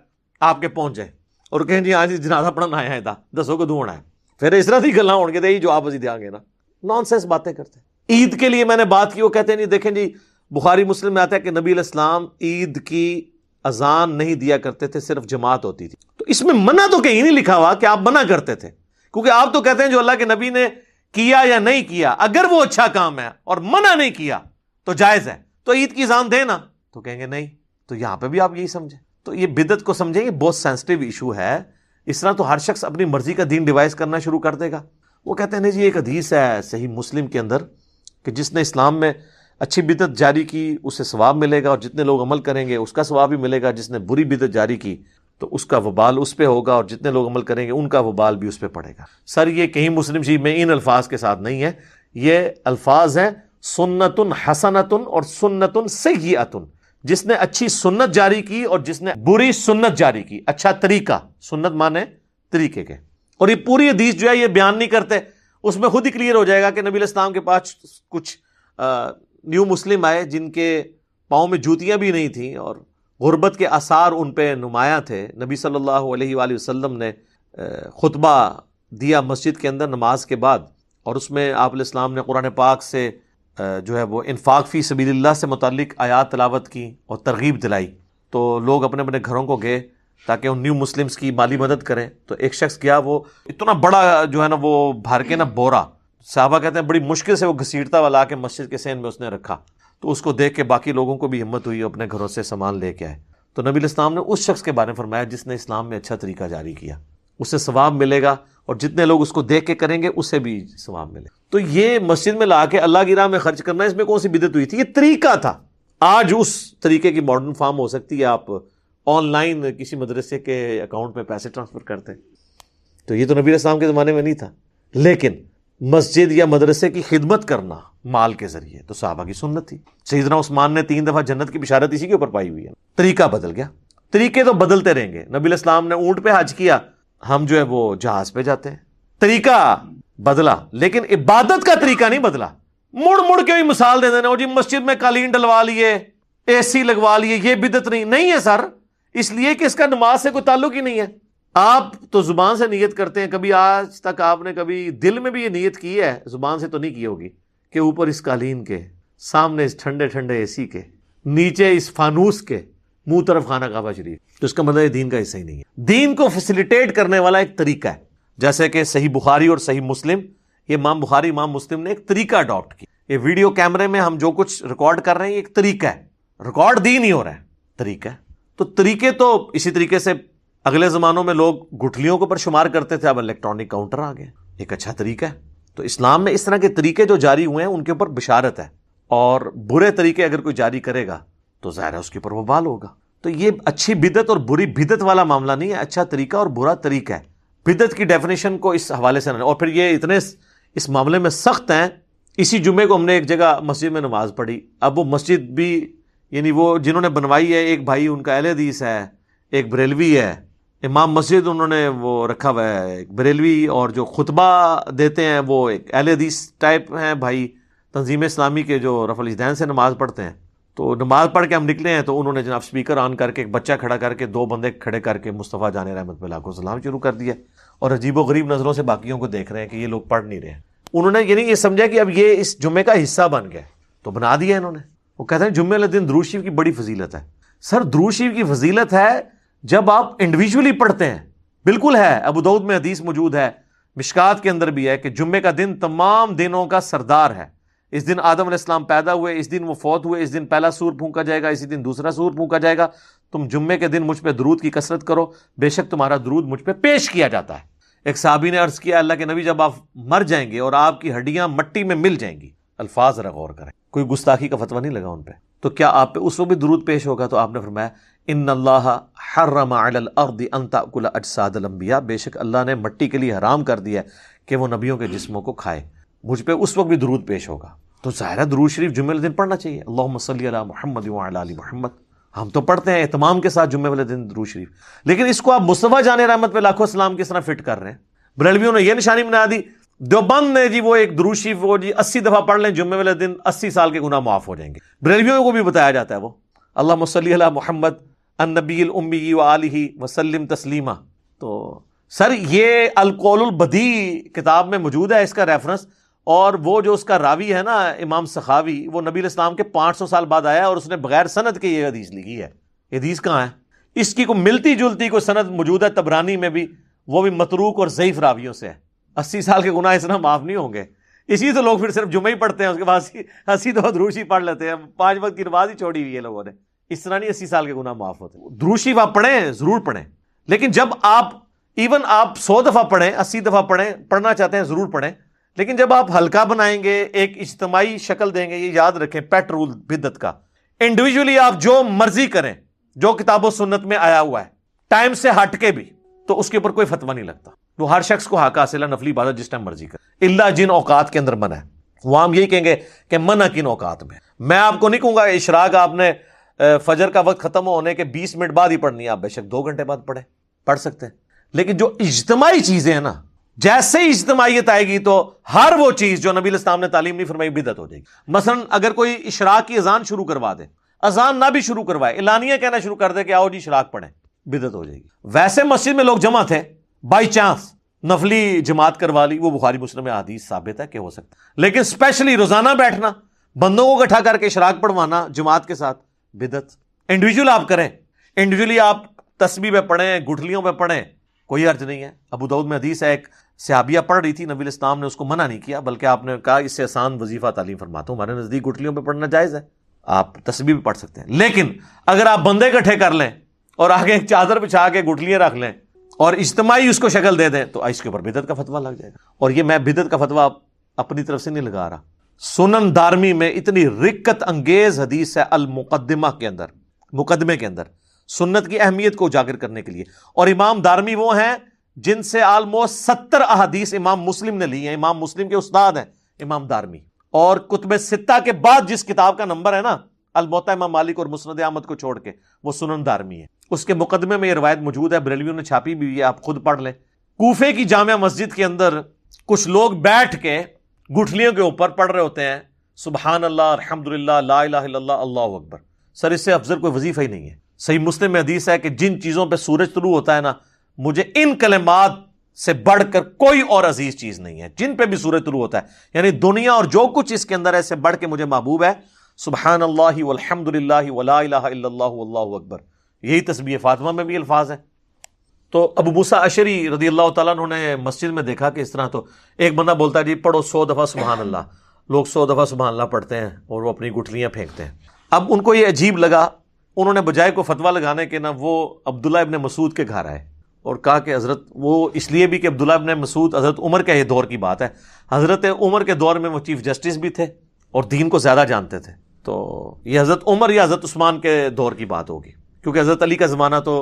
آپ کے پہنچ جائیں اور کہیں جی آج جنازہ پڑھنا آیا ہے دسو کدوں ہونا ہے. پھر اس طرح کی گلاں ہون گے تو یہی جواب ازی دیں گے نا. نان سینس باتیں کرتے ہیں. عید کے لیے میں نے بات کی، وہ کہتے ہیں جی دیکھیں جی بخاری مسلم میں آتا ہے کہ نبی علیہ السلام عید کی اذان نہیں دیا کرتے تھے، صرف جماعت ہوتی تھی. تو اس میں منع تو کہیں نہیں لکھا ہوا کہ آپ منع کرتے تھے، کیونکہ آپ تو کہتے ہیں جو اللہ کے نبی نے کیا یا نہیں کیا اگر وہ اچھا کام ہے اور منع نہیں کیا تو جائز ہے، تو عید کی اذان دینا. تو کہیں گے نہیں. تو یہاں پہ بھی آپ یہی سمجھیں. تو یہ بدعت کو سمجھیں، یہ بہت سینسٹیو ایشو ہے. اس طرح تو ہر شخص اپنی مرضی کا دین ڈیوائز کرنا شروع کر دے گا. وہ کہتے ہیں نہیں جی ایک حدیث ہے صحیح مسلم کے اندر کہ جس نے اسلام میں اچھی بدعت جاری کی اسے ثواب ملے گا، اور جتنے لوگ عمل کریں گے اس کا ثواب بھی ملے گا. جس نے بری بدعت جاری کی تو اس کا وبال اس پہ ہوگا، اور جتنے لوگ عمل کریں گے ان کا وبال بھی اس پہ پڑے گا. سر یہ کہیں مسلم شریف میں ان الفاظ کے ساتھ نہیں ہے. یہ الفاظ ہیں سنت حسنۃ اور سنت سیئۃ. جس نے اچھی سنت جاری کی اور جس نے بری سنت جاری کی. اچھا طریقہ، سنت مانے طریقے کے. اور یہ پوری حدیث جو ہے یہ بیان نہیں کرتے، اس میں خود ہی کلیئر ہو جائے گا کہ نبی علیہ السلام کے پاس کچھ نیو مسلم آئے جن کے پاؤں میں جوتیاں بھی نہیں تھیں اور غربت کے آثار ان پہ نمایاں تھے. نبی صلی اللہ علیہ وآلہ وسلم نے خطبہ دیا مسجد کے اندر نماز کے بعد، اور اس میں آپ علیہ السلام نے قرآن پاک سے جو ہے وہ انفاق فی سبیل اللہ سے متعلق آیات تلاوت کی اور ترغیب دلائی. تو لوگ اپنے اپنے گھروں کو گئے تاکہ ان نیو مسلمز کی مالی مدد کریں. تو ایک شخص گیا، وہ اتنا بڑا جو ہے نا وہ بھر کے نا بورا، صحابہ کہتے ہیں بڑی مشکل سے وہ گھسیٹتا ہوا لا کے مسجد کے سین میں اس نے رکھا. تو اس کو دیکھ کے باقی لوگوں کو بھی ہمت ہوئی، اپنے گھروں سے سامان لے کے آئے. تو نبی علیہ السلام نے اس شخص کے بارے میں فرمایا جس نے اسلام میں اچھا طریقہ جاری کیا، اسے ثواب ملے گا، اور جتنے لوگ اس کو دیکھ کے کریں گے اسے بھی ثواب ملے. تو یہ مسجد میں لا کے اللہ کی راہ میں خرچ کرنا، اس میں کون سی بدعت ہوئی تھی؟ یہ طریقہ تھا. آج اس طریقے کی ماڈرن فارم ہو سکتی ہے، آپ آن لائن کسی مدرسے کے اکاؤنٹ میں پیسے ٹرانسفر کرتے ہیں. تو یہ تو نبی علیہ السلام کے زمانے میں نہیں تھا. لیکن مسجد یا مدرسے کی خدمت کرنا مال کے ذریعے تو صحابہ کی سنت تھی. سیدنا عثمان نے 3 دفعہ جنت کی بشارت اسی کے اوپر پائی ہوئی ہے. طریقہ بدل گیا. طریقے تو بدلتے رہیں گے. نبی علیہ السلام نے اونٹ پہ حج کیا، ہم جو ہے وہ جہاز پہ جاتے ہیں. طریقہ بدلا لیکن عبادت کا طریقہ نہیں بدلا. مڑ مڑ کے بھی مثال دے دینا، جی مسجد میں قالین ڈلوا لیے، اے سی لگوا لیے، یہ بدعت نہیں ہے سر، اس لیے کہ اس کا نماز سے کوئی تعلق ہی نہیں ہے. آپ تو زبان سے نیت کرتے ہیں، کبھی آج تک آپ نے کبھی دل میں بھی یہ نیت کی ہے، زبان سے تو نہیں کی ہوگی، کہ اوپر اس قالین کے، سامنے اس ٹھنڈے ٹھنڈے اے سی کے، نیچے اس فانوس کے، منہ طرف خانہ کعبہ شریف. تو اس کا مطلب یہ دین کا حصہ ہی نہیں ہے. دین کو فیسیلیٹیٹ کرنے والا ایک طریقہ ہے. جیسے کہ صحیح بخاری اور صحیح مسلم، یہ امام بخاری امام مسلم نے ایک طریقہ اڈاپٹ کیا. یہ ویڈیو کیمرے میں ہم جو کچھ ریکارڈ کر رہے ہیں یہ ایک طریقہ ہے. ریکارڈ دین ہی ہو رہا ہے، طریقہ ہے. تو طریقے تو اسی طریقے سے اگلے زمانوں میں لوگ گٹھلیوں کے اوپر شمار کرتے تھے، اب الیکٹرانک کاؤنٹر آ گئے. ایک اچھا طریقہ ہے. تو اسلام میں اس طرح کے طریقے جو جاری ہوئے ہیں ان کے اوپر بشارت ہے، اور برے طریقے اگر کوئی جاری کرے گا تو ظاہر ہے اس کے اوپر وبال ہوگا. تو یہ اچھی بدعت اور بری بدعت والا معاملہ نہیں ہے، اچھا طریقہ اور برا طریقہ ہے. بدعت کی ڈیفینیشن کو اس حوالے سے نہ، اور پھر یہ اتنے اس معاملے میں سخت ہیں. اسی جمعے کو ہم نے ایک جگہ مسجد میں نماز پڑھی. اب وہ مسجد بھی یعنی وہ جنہوں نے بنوائی ہے، ایک بھائی ان کا اہل حدیث ہے، ایک بریلوی ہے. امام مسجد انہوں نے وہ رکھا ہوا ہے ایک بریلوی، اور جو خطبہ دیتے ہیں وہ ایک اہل حدیث ٹائپ ہیں بھائی، تنظیم اسلامی کے جو رفع الیدین سے نماز پڑھتے ہیں. تو نماز پڑھ کے ہم نکلے ہیں تو انہوں نے جناب اسپیکر آن کر کے ایک بچہ کھڑا کر کے 2 بندے کھڑے کر کے مصطفیٰ جان رحمت اللہ کو سلام شروع کر دیا، اور عجیب و غریب نظروں سے باقیوں کو دیکھ رہے ہیں کہ یہ لوگ پڑھ نہیں رہے ہیں۔ انہوں نے یعنی یہ سمجھا کہ اب یہ اس جمعے کا حصہ بن گیا، تو بنا دیا انہوں نے۔ وہ کہتے ہیں جمعے والے دن درود شریف کی بڑی فضیلت ہے۔ سر درود شریف کی فضیلت ہے جب آپ انڈیویجولی پڑھتے ہیں، بالکل ہے، ابو داؤد میں حدیث موجود ہے، مشکات کے اندر بھی ہے کہ جمعے کا دن تمام دنوں کا سردار ہے۔ اس دن آدم علیہ السلام پیدا ہوئے، اس دن وہ فوت ہوئے، اس دن پہلا سور پھونکا جائے گا، اسی دن دوسرا سور پھونکا جائے گا۔ تم جمعے کے دن مجھ پہ درود کی کثرت کرو، بے شک تمہارا درود مجھ پہ پیش کیا جاتا ہے۔ ایک صحابی نے عرض کیا، اللہ کے نبی جب آپ مر جائیں گے اور آپ کی ہڈیاں مٹی میں مل جائیں گی، الفاظ ذرا غور کریں، کوئی گستاخی کا فتویٰ نہیں لگا ان پہ، تو کیا آپ پہ اس وقت بھی درود پیش ہوگا؟ تو آپ نے فرمایا ان اللہ حرم علی الارض ان تاکل اجساد الانبیاء، بے شک اللہ نے مٹی کے لیے حرام کر دیا ہے کہ وہ نبیوں کے جسموں کو کھائے، مجھ پہ اس وقت بھی درود پیش ہوگا۔ تو ظاہر ہے درود شریف جمعے والے دن پڑھنا چاہیے، اللہم صلی علی محمد وعلی آل محمد، ہم تو پڑھتے ہیں اہتمام کے ساتھ جمعے والے دن درود شریف، لیکن اس کو آپ مصطفیٰ جان رحمت پہ لاکھوں سلام کس طرح فٹ کر رہے ہیں؟ بریلویوں نے یہ نشانی بنا دی، دیوبند نے جی وہ ایک درود شریف وہ جی 80 دفعہ پڑھ لیں جمعے والے دن 80 سال کے گناہ معاف ہو جائیں گے۔ بریلویوں کو بھی بتایا جاتا ہے وہ اللہم صلی علی محمد النبی الامی وآلہ وسلم تسلیما۔ تو سر یہ القول البدیع کتاب میں موجود ہے اس کا ریفرنس، اور وہ جو اس کا راوی ہے نا امام سخاوی، وہ نبی علیہ السلام کے 500 سال بعد آیا اور اس نے بغیر سند کے یہ حدیث لکھی ہے۔ یہ حدیث کہاں ہے؟ اس کی کوئی ملتی جلتی کوئی سند موجود ہے طبرانی میں بھی، وہ بھی متروک اور ضعیف راویوں سے ہے۔ 80 سال کے گناہ اس طرح معاف نہیں ہوں گے، اسی تو لوگ پھر صرف جمعہ ہی پڑھتے ہیں، اس کے بعد 80 دفعہ درود شریف پڑھ لیتے ہیں، 5 وقت کی نماز ہی چھوڑی ہوئی ہے لوگوں نے۔ اس طرح نہیں 80 سال کے گناہ معاف ہوتے۔ درود شریف آپ پڑھیں، ضرور پڑھیں، لیکن جب آپ ایون آپ 100 دفعہ پڑھیں، 80 دفعہ پڑھیں، پڑھنا چاہتے ہیں ضرور پڑھیں، لیکن جب آپ ہلکا بنائیں گے، ایک اجتماعی شکل دیں گے، یہ یاد رکھیں پیٹ رول بدعت کا، انڈیویجولی آپ جو مرضی کریں، جو کتاب و سنت میں آیا ہوا ہے، ٹائم سے ہٹ کے بھی، تو اس کے اوپر کوئی فتویٰ نہیں لگتا۔ وہ ہر شخص کو حق حاصل ہے نفلی عبادت جس ٹائم مرضی کرے، اللہ جن اوقات کے اندر منع ہے، وہ ہم یہی کہیں گے کہ منع کن اوقات میں۔ میں آپ کو نہیں کہوں گا اشراق آپ نے فجر کا وقت ختم ہونے کے 20 منٹ بعد ہی پڑھنی ہے، آپ بے شک 2 گھنٹے بعد پڑھ سکتے ہیں، لیکن جو اجتماعی چیزیں ہیں نا، جیسے ہی اجتماعیت آئے گی تو ہر وہ چیز جو نبی علیہ السلام نے تعلیم نہیں فرمائی بدعت ہو جائے گی۔ مثلا اگر کوئی اشراق کی اذان شروع کروا دے، اذان نہ بھی شروع کروائے، اعلانیہ کہنا شروع کر دے کہ آؤ جی اشراق پڑھیں، بدعت ہو جائے گی۔ ویسے مسجد میں لوگ جمع تھے، بائی چانس نفلی جماعت کروا لی، وہ بخاری مسلم میں حدیث ثابت ہے کہ ہو سکتا ہے، لیکن اسپیشلی روزانہ بیٹھنا، بندوں کو اکٹھا کر کے اشراق پڑھوانا جماعت کے ساتھ، بدعت۔ انڈیویجول آپ کریں، انڈیویجولی آپ تسبیح پہ پڑھیں، گٹھلیوں پہ پڑھیں، کوئی حرج نہیں ہے۔ ابو داؤد میں حدیث ہے، ایک صحابیہ پڑھ رہی تھی، نبی علیہ السلام نے اس کو منع نہیں کیا، بلکہ آپ نے کہا اس سے آسان وظیفہ تعلیم فرماتا ہوں، ہمارے نزدیک گٹھلیوں پہ پڑھنا جائز ہے، آپ تسبیح بھی پڑھ سکتے ہیں، لیکن اگر آپ بندے اکٹھے کر لیں اور آگے ایک چادر بچھا کے گٹھلیاں رکھ لیں اور اجتماعی اس کو شکل دے دیں تو اس کے اوپر بدعت کا فتویٰ لگ جائے گا۔ اور یہ میں بدعت کا فتویٰ اپنی طرف سے نہیں لگا رہا، سنن دارمی میں اتنی رکت انگیز حدیث ہے المقدمہ کے اندر، مقدمے کے اندر، سنت کی اہمیت کو اجاگر کرنے کے لیے، اور امام دارمی وہ ہیں جن سے آلموسٹ 70 احادیث امام مسلم نے لی ہیں، امام مسلم کے استاد ہیں امام دارمی، اور کتب ستہ کے بعد جس کتاب کا نمبر ہے نا الموطا امام مالک اور مسند احمد کو چھوڑ کے، وہ سنن دارمی ہے۔ اس کے مقدمے میں یہ روایت موجود ہے، بریلویوں نے چھاپی بھی ہے، آپ خود پڑھ لیں۔ کوفے کی جامع مسجد کے اندر کچھ لوگ بیٹھ کے گٹھلیوں کے اوپر پڑھ رہے ہوتے ہیں سبحان اللہ، الحمدللہ، لا الہ الا اللہ، اللہ اکبر۔ سر اس سے افضل کوئی وظیفہ ہی نہیں ہے۔ صحیح مسلم میں حدیث ہے کہ جن چیزوں پہ سورج طلوع ہوتا ہے نا، مجھے ان کلمات سے بڑھ کر کوئی اور عزیز چیز نہیں ہے، جن پہ بھی سورج طلوع ہوتا ہے، یعنی دنیا اور جو کچھ اس کے اندر ہے سے بڑھ کے مجھے محبوب ہے سبحان اللہ والحمد للہ ولا الہ الا اللہ واللہ اکبر۔ یہی تسبیح فاطمہ میں بھی الفاظ ہیں۔ تو ابو موسیٰ اشعری رضی اللہ تعالیٰ عنہ نے مسجد میں دیکھا کہ اس طرح، تو ایک بندہ بولتا ہے جی پڑھو 100 دفعہ سبحان اللہ، لوگ 100 دفعہ سبحان اللہ پڑھتے ہیں اور وہ اپنی گٹھلیاں پھینکتے ہیں۔ اب ان کو یہ عجیب لگا، انہوں نے بجائے کو فتویٰ لگانے کے نا وہ عبداللہ ابن مسعود کے گھر آئے اور کہا کہ حضرت، وہ اس لیے بھی کہ عبداللہ ابن مسعود حضرت عمر کے یہ دور کی بات ہے، حضرت عمر کے دور میں وہ چیف جسٹس بھی تھے اور دین کو زیادہ جانتے تھے، تو یہ حضرت عمر یا حضرت عثمان کے دور کی بات ہوگی، کیونکہ حضرت علی کا زمانہ تو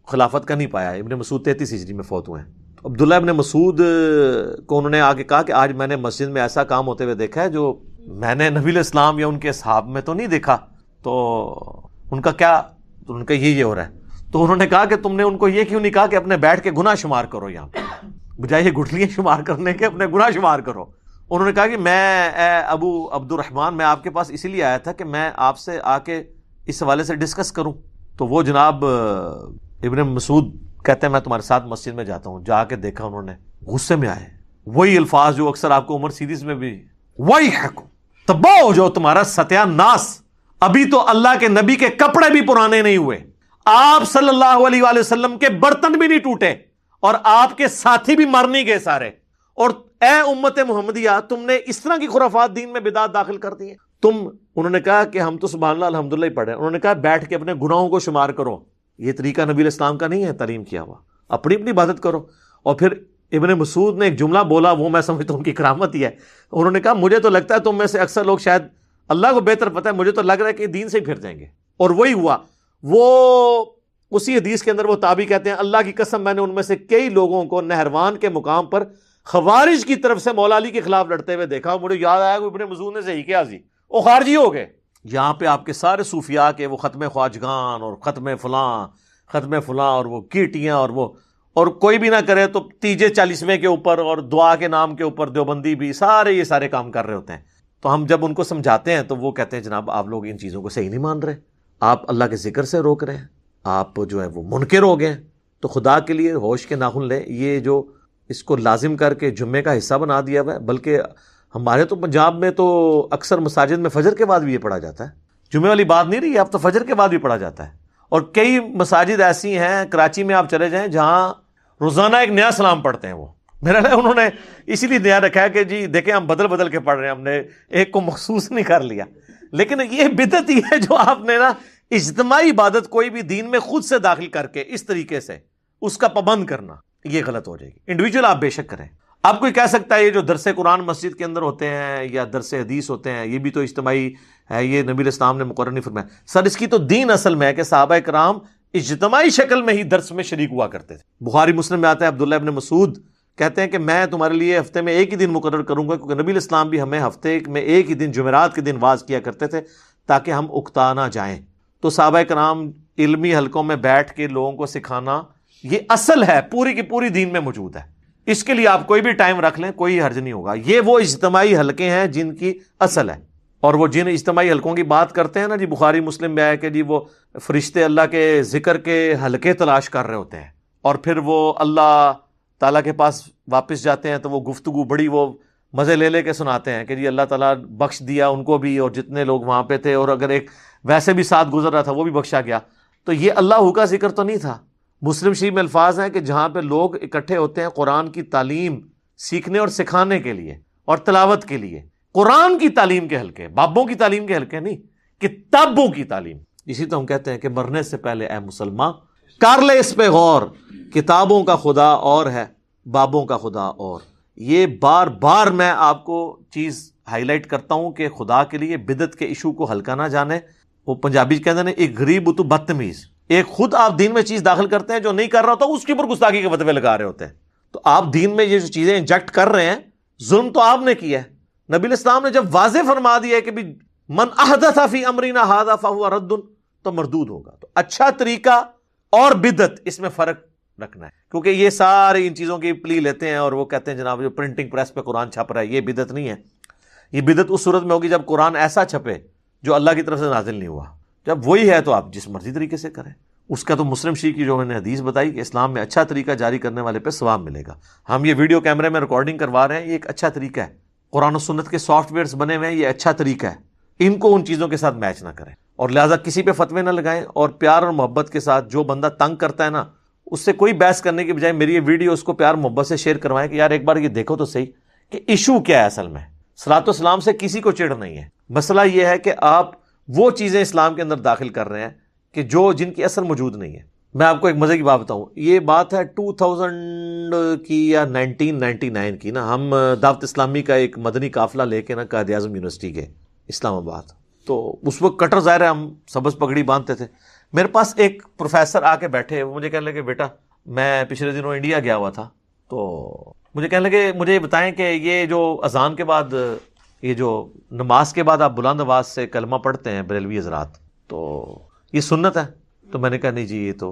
خلافت کا نہیں پایا، ابن مسعود 33 ہجری میں فوت ہوئے ہیں۔ تو عبداللہ ابن مسعود کو انہوں نے آگے کہا کہ آج میں نے مسجد میں ایسا کام ہوتے ہوئے دیکھا ہے جو میں نے نبی علیہ السلام یا ان کے اصحاب میں تو نہیں دیکھا، تو ان کا کیا، تو ان کا یہ ہو رہا ہے۔ تو انہوں نے کہا کہ تم نے ان کو یہ کیوں نہیں کہا کہ اپنے بیٹھ کے گناہ شمار کرو، یہاں بجائے یہ گٹھلیاں شمار کرنے کے اپنے گناہ شمار کرو۔ انہوں نے کہا کہ میں اے ابو عبد الرحمن میں آپ کے پاس اسی لیے آیا تھا کہ میں آپ سے آ کے اس حوالے سے ڈسکس کروں. تو وہ جناب ابن مسعود کہتے ہیں میں تمہارے ساتھ مسجد میں جاتا ہوں. جا کے دیکھا انہوں نے, غصے میں آئے, وہی الفاظ جو اکثر آپ کو عمر سیریز میں بھی, وہی حق تباہ ہو جو تمہارا ستیہ ناس, ابھی تو اللہ کے نبی کے کپڑے بھی پرانے نہیں ہوئے, آپ صلی اللہ علیہ وآلہ وسلم کے برتن بھی نہیں ٹوٹے, اور آپ کے ساتھی بھی مر نہیں گئے سارے, اور اے امت محمدیہ تم نے اس طرح کی خرافات دین میں بدعت داخل کر دی ہیں تم. انہوں نے کہا کہ ہم تو سبحان اللہ الحمدللہ ہی پڑھے. انہوں نے کہا بیٹھ کے اپنے گناہوں کو شمار کرو, یہ طریقہ نبی الاسلام کا نہیں ہے تعلیم کیا ہوا, اپنی اپنی عبادت کرو. اور پھر ابن مسعود نے ایک جملہ بولا, وہ میں سمجھتا ہوں ان کی کرامت ہی ہے. انہوں نے کہا مجھے تو لگتا ہے تم میں سے اکثر لوگ, شاید اللہ کو بہتر پتہ ہے, مجھے تو لگ رہا ہے کہ دین سے ہی پھر جائیں گے. اور وہی ہوا. وہ اسی حدیث کے اندر وہ تابعی کہتے ہیں اللہ کی قسم میں نے ان میں سے کئی لوگوں کو نہروان کے مقام پر خوارج کی طرف سے مولا علی کے خلاف لڑتے ہوئے دیکھا. مجھے یاد آیا کہ ابن مسعود نے صحیح کیا جی, وہ خارجی ہو گئے. یہاں پہ آپ کے سارے صوفیاء کے وہ ختم خواجگان اور ختم فلاں اور وہ کیٹیاں اور کوئی بھی نہ کرے تو تیجے 40ویں کے اوپر اور دعا کے نام کے اوپر دیوبندی بھی یہ سارے کام کر رہے ہوتے ہیں. تو ہم جب ان کو سمجھاتے ہیں تو وہ کہتے ہیں جناب آپ لوگ ان چیزوں کو صحیح نہیں مان رہے, آپ اللہ کے ذکر سے روک رہے ہیں, آپ جو ہے وہ منکر ہو گئے. تو خدا کے لیے ہوش کے ناخن لیں. یہ جو اس کو لازم کر کے جمعے کا حصہ بنا دیا ہوا ہے, بلکہ ہمارے تو پنجاب میں تو اکثر مساجد میں فجر کے بعد بھی یہ پڑھا جاتا ہے. جمعے والی بات نہیں رہی, اب تو فجر کے بعد بھی پڑھا جاتا ہے. اور کئی مساجد ایسی ہیں کراچی میں آپ چلے جائیں جہاں روزانہ ایک نیا سلام پڑھتے ہیں. وہ میرا خیال انہوں نے اسی لیے نیا رکھا ہے کہ جی دیکھیں ہم بدل کے پڑھ رہے ہیں, ہم نے ایک کو مخصوص نہیں کر لیا. لیکن یہ بدعت ہی ہے جو آپ نے نا اجتماعی عبادت کوئی بھی دین میں خود سے داخل کر کے اس طریقے سے اس کا پابند کرنا, یہ غلط ہو جائے گی. انڈیویجول آپ بے شک کریں. اب کوئی کہہ سکتا ہے یہ جو درس قرآن مسجد کے اندر ہوتے ہیں یا درس حدیث ہوتے ہیں یہ بھی تو اجتماعی ہے, یہ نبی الاسلام نے مقرر نہیں فرمایا. سر اس کی تو دین اصل میں ہے کہ صحابہ کرام اجتماعی شکل میں ہی درس میں شریک ہوا کرتے تھے. بخاری مسلم میں آتا ہے عبداللہ ابن مسعود کہتے ہیں کہ میں تمہارے لیے ہفتے میں ایک ہی دن مقرر کروں گا, کیونکہ نبی الاسلام بھی ہمیں ہفتے میں ایک ہی دن جمعرات کے دن واز کیا کرتے تھے تاکہ ہم اکتا نہ جائیں. تو صحابہ کرام علمی حلقوں میں بیٹھ کے لوگوں کو سکھانا یہ اصل ہے, پوری کی پوری دین میں موجود ہے. اس کے لیے آپ کوئی بھی ٹائم رکھ لیں, کوئی حرج نہیں ہوگا. یہ وہ اجتماعی حلقے ہیں جن کی اصل ہے. اور وہ جن اجتماعی حلقوں کی بات کرتے ہیں نا جی, بخاری مسلم میں ہے کہ جی وہ فرشتے اللہ کے ذکر کے حلقے تلاش کر رہے ہوتے ہیں اور پھر وہ اللہ تعالیٰ کے پاس واپس جاتے ہیں تو وہ گفتگو بڑی وہ مزے لے کے سناتے ہیں کہ جی اللہ تعالیٰ بخش دیا ان کو بھی اور جتنے لوگ وہاں پہ تھے, اور اگر ایک ویسے بھی ساتھ گزر رہا تھا وہ بھی بخشا گیا. تو یہ اللہ کا ذکر تو نہیں تھا. مسلم شریف میں الفاظ ہیں کہ جہاں پہ لوگ اکٹھے ہوتے ہیں قرآن کی تعلیم سیکھنے اور سکھانے کے لیے اور تلاوت کے لیے. قرآن کی تعلیم کے حلقے, بابوں کی تعلیم کے حلقے نہیں, کتابوں کی تعلیم. اسی تو ہم کہتے ہیں کہ مرنے سے پہلے اے مسلمان کر لے اس پہ غور, کتابوں کا خدا اور ہے بابوں کا خدا اور. یہ بار بار میں آپ کو چیز ہائی لائٹ کرتا ہوں کہ خدا کے لیے بدعت کے ایشو کو ہلکا نہ جانے. وہ پنجابی کہتے ہیں ایک غریب تو بدتمیز, ایک خود آپ دین میں چیز داخل کرتے ہیں جو نہیں کر رہا ہوتا اس کے اوپر گستاخی کے فتوے لگا رہے ہوتے ہیں. تو آپ دین میں یہ جو چیزیں انجیکٹ کر رہے ہیں ظلم تو آپ نے کیا ہے. نبی الاسلام نے جب واضح فرما دیا ہے کہ بھی من احدث فی امرنا ھذا فہو رد, تو مردود ہوگا. تو اچھا طریقہ اور بدعت اس میں فرق رکھنا ہے, کیونکہ یہ سارے ان چیزوں کی پلی لیتے ہیں اور وہ کہتے ہیں جناب جو پرنٹنگ پریس پہ قرآن چھپ رہا ہے یہ بدعت نہیں ہے. یہ بدعت اس صورت میں ہوگی جب قرآن ایسا چھپے جو اللہ کی طرف سے نازل نہیں ہوا. جب وہی ہے تو آپ جس مرضی طریقے سے کریں. اس کا تو مسلم شریف کی جو میں نے حدیث بتائی کہ اسلام میں اچھا طریقہ جاری کرنے والے پہ ثواب ملے گا. ہم یہ ویڈیو کیمرے میں ریکارڈنگ کروا رہے ہیں, یہ ایک اچھا طریقہ ہے. قرآن و سنت کے سافٹ ویئرز بنے ہوئے ہیں, یہ اچھا طریقہ ہے. ان کو ان چیزوں کے ساتھ میچ نہ کریں اور لہٰذا کسی پہ فتوے نہ لگائیں. اور پیار اور محبت کے ساتھ جو بندہ تنگ کرتا ہے نا اس سے کوئی بحث کرنے کی بجائے میری یہ ویڈیو اس کو پیار محبت سے شیئر کروائیں کہ یار ایک بار یہ دیکھو تو صحیح کہ ایشو کیا ہے. اصل میں صلاۃ و سلام سے کسی کو چڑ نہیں ہے. مسئلہ یہ ہے کہ آپ وہ چیزیں اسلام کے اندر داخل کر رہے ہیں کہ جن کی اثر موجود نہیں ہے. میں آپ کو ایک مزے کی بات بتاؤں, یہ بات ہے 2000 کی یا 1999 کی نا. ہم دعوت اسلامی کا ایک مدنی قافلہ لے کے نا قائد اعظم یونیورسٹی کے اسلام آباد, تو اس وقت کٹر ظاہر ہے ہم سبز پگڑی باندھتے تھے. میرے پاس ایک پروفیسر آ کے بیٹھے, وہ مجھے کہنے لگے بیٹا میں پچھلے دنوں انڈیا گیا ہوا تھا, تو مجھے کہنے لگے مجھے بتائیں کہ یہ جو اذان کے بعد یہ جو نماز کے بعد آپ بلند آواز سے کلمہ پڑھتے ہیں بریلوی حضرات, تو یہ سنت ہے؟ تو میں نے کہا نہیں جی یہ تو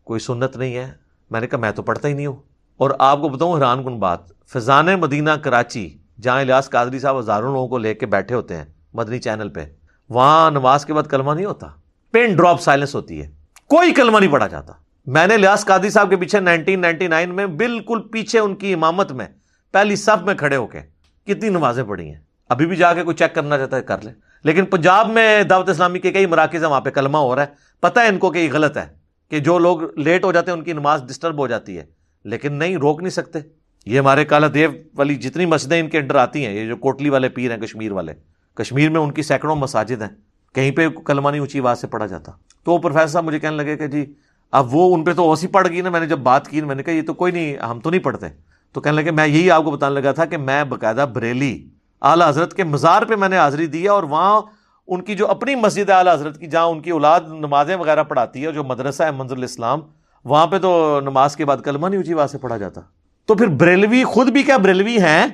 کوئی سنت نہیں ہے. میں نے کہا میں تو پڑھتا ہی نہیں ہوں. اور آپ کو بتاؤں حیران کن بات, فیضان مدینہ کراچی جہاں الیاس قادری صاحب ہزاروں لوگوں کو لے کے بیٹھے ہوتے ہیں مدنی چینل پہ، وہاں نماز کے بعد کلمہ نہیں ہوتا، پن ڈراپ سائلنس ہوتی ہے، کوئی کلمہ نہیں پڑھا جاتا۔ میں نے الیاس قادری صاحب کے پیچھے 1999 میں بالکل پیچھے ان کی امامت میں پہلی صف میں کھڑے ہو کے کتنی نمازیں پڑھی ہیں۔ ابھی بھی جا کے کوئی چیک کرنا چاہتا ہے کر لے۔ لیکن پنجاب میں دعوت اسلامی کے کئی مراکز ہیں، وہاں پہ کلمہ ہو رہا ہے، پتہ ہے ان کو کہ یہ غلط ہے، کہ جو لوگ لیٹ ہو جاتے ہیں ان کی نماز ڈسٹرب ہو جاتی ہے، لیکن نہیں، روک نہیں سکتے۔ یہ ہمارے کالا دیو والی جتنی مسجدیں ان کے انڈر آتی ہیں، یہ جو کوٹلی والے پیر ہیں کشمیر والے، کشمیر میں ان کی سینکڑوں مساجد ہیں، کہیں پہ کلمہ نہیں اونچی آواز سے پڑھا جاتا۔ تو وہ پروفیسر صاحب مجھے کہنے لگے کہ جی اب وہ ان پہ تو اوسی پڑ گئی نا۔ میں نے جب بات کی، میں نے کہا یہ تو کوئی نہیں، ہم تو نہیں پڑھتے۔ تو کہنے لگے میں یہی آپ کو بتانے لگا تھا کہ میں باقاعدہ بریلی اعلیٰ حضرت کے مزار پہ میں نے حاضری دی ہے، اور وہاں ان کی جو اپنی مسجد ہے اعلیٰ حضرت کی، جہاں ان کی اولاد نمازیں وغیرہ پڑھاتی ہے، جو مدرسہ ہے منظر الاسلام، وہاں پہ تو نماز کے بعد کلمہ نہیں اونچی آواز سے پڑھا جاتا۔ تو پھر بریلوی خود بھی کیا بریلوی ہیں،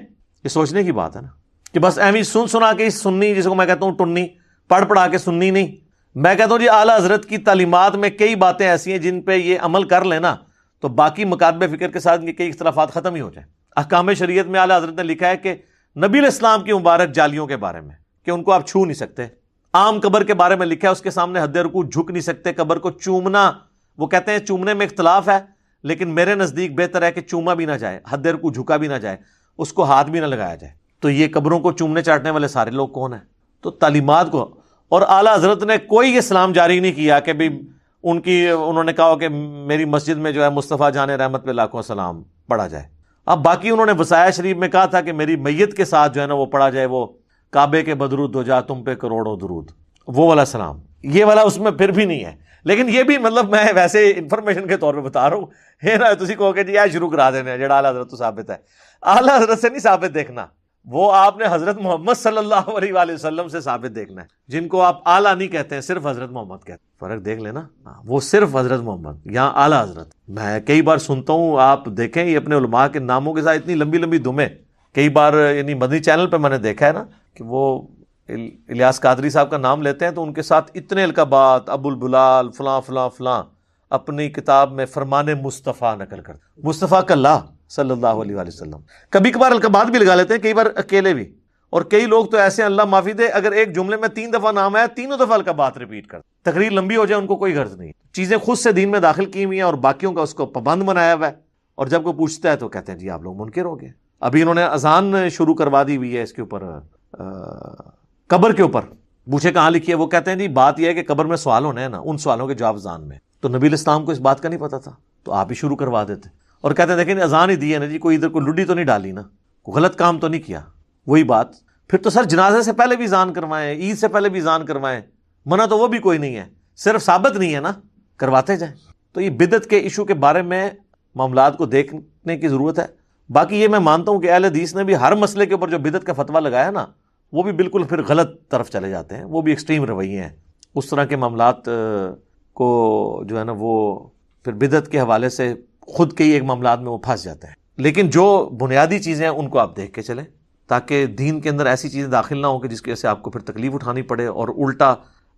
یہ سوچنے کی بات ہے نا، کہ بس ایویں سن سنا کے سننی، جس کو میں کہتا ہوں ٹنی، پڑھ پڑھا کے سننی نہیں۔ میں کہتا ہوں جی اعلیٰ حضرت کی تعلیمات میں کئی باتیں ایسی ہیں جن پہ یہ عمل کر لینا تو باقی مکاتب فکر کے ساتھ یہ کئی اختلافات ختم ہی ہو جائیں۔ احکام شریعت میں اعلیٰ حضرت نے لکھا ہے کہ نبی علیہ السلام کی مبارک جالیوں کے بارے میں کہ ان کو آپ چھو نہیں سکتے۔ عام قبر کے بارے میں لکھا ہے اس کے سامنے حد رکوع جھک نہیں سکتے، قبر کو چومنا، وہ کہتے ہیں چومنے میں اختلاف ہے، لیکن میرے نزدیک بہتر ہے کہ چوما بھی نہ جائے، حد رکوع جھکا بھی نہ جائے، اس کو ہاتھ بھی نہ لگایا جائے۔ تو یہ قبروں کو چومنے چاٹنے والے سارے لوگ کون ہیں؟ تو تعلیمات کو، اور اعلیٰ حضرت نے کوئی اسلام جاری نہیں کیا کہ بھی انہوں نے کہا کہ میری مسجد میں جو ہے مصطفیٰ جان رحمت پہ لاکھوں سلام پڑھا جائے۔ اب باقی انہوں نے وصایا شریف میں کہا تھا کہ میری میت کے ساتھ جو ہے نا وہ پڑھا جائے، وہ کعبے کے بدرود دو جا تم پہ کروڑوں درود، وہ والا سلام، یہ والا اس میں پھر بھی نہیں ہے۔ لیکن یہ بھی مطلب میں ویسے انفارمیشن کے طور پہ بتا رہا ہوں، یہ نا تسی کہو کہ جی یہ شروع کرا دینے جڑا اعلیٰ حضرت تو ثابت ہے۔ اعلیٰ حضرت سے نہیں ثابت دیکھنا، وہ آپ نے حضرت محمد صلی اللہ علیہ وآلہ وسلم سے ثابت دیکھنا ہے، جن کو آپ اعلیٰ نہیں کہتے ہیں، صرف حضرت محمد کہتے ہیں۔ فرق دیکھ لینا، وہ صرف حضرت محمد، یہاں اعلیٰ حضرت۔ میں کئی بار سنتا ہوں، آپ دیکھیں یہ اپنے علماء کے ناموں کے ساتھ اتنی لمبی لمبی دمیں، کئی بار یعنی مدنی چینل پہ میں نے دیکھا ہے نا کہ وہ الیاس قادری صاحب کا نام لیتے ہیں تو ان کے ساتھ اتنے القابات، ابو البلال فلاں فلاں فلاں، اپنی کتاب میں فرمان مصطفیٰ نقل کرتے، مصطفیٰ کلّہ صلی اللہ علیہ وآلہ وسلم۔ کبھی کبھار القابات بھی لگا لیتے ہیں، کئی بار اکیلے بھی، اور کئی لوگ تو ایسے ہیں اللہ معافی دے، اگر ایک جملے میں 3 دفعہ نام آیا 3 دفعہ القابات ریپیٹ کرتے، تقریر لمبی ہو جائے ان کو کوئی غرض نہیں، چیزیں خود سے دین میں داخل کی ہوئی ہیں اور باقیوں کا اس کو پابند بنایا ہوا ہے، اور جب کوئی پوچھتا ہے تو کہتے ہیں جی آپ لوگ منکر ہو گئے۔ ابھی انہوں نے اذان شروع کروا دی ہوئی ہے اس کے اوپر، قبر کے اوپر، پوچھے کہاں لکھی ہے، وہ کہتے ہیں جی بات یہ ہے کہ قبر میں سوال ہونے ہیں نا، ان سوالوں کے جواب اذان میں۔ تو نبی علیہ السلام کو اس بات کا نہیں پتا تھا تو آپ ہی شروع کروا دیتے، اور کہتے ہیں دیکھیں اذان ہی دی ہے نا جی، کوئی ادھر کوئی لڈی تو نہیں ڈالی نا، کوئی غلط کام تو نہیں کیا۔ وہی بات پھر تو سر جنازے سے پہلے بھی اذان کروائیں، عید سے پہلے بھی اذان کروائیں، منع تو وہ بھی کوئی نہیں ہے، صرف ثابت نہیں ہے نا، کرواتے جائیں۔ تو یہ بدعت کے ایشو کے بارے میں معاملات کو دیکھنے کی ضرورت ہے۔ باقی یہ میں مانتا ہوں کہ اہل حدیث نے بھی ہر مسئلے کے اوپر جو بدعت کا فتویٰ لگایا نا، وہ بھی بالکل پھر غلط طرف چلے جاتے ہیں، وہ بھی ایکسٹریم رویے ہیں، اس طرح کے معاملات کو جو ہے نا وہ پھر بدعت کے حوالے سے خود کے ہی ایک معاملات میں وہ پھنس جاتے ہیں۔ لیکن جو بنیادی چیزیں ہیں ان کو آپ دیکھ کے چلیں، تاکہ دین کے اندر ایسی چیزیں داخل نہ ہوں کہ جس کی وجہ سے آپ کو پھر تکلیف اٹھانی پڑے، اور الٹا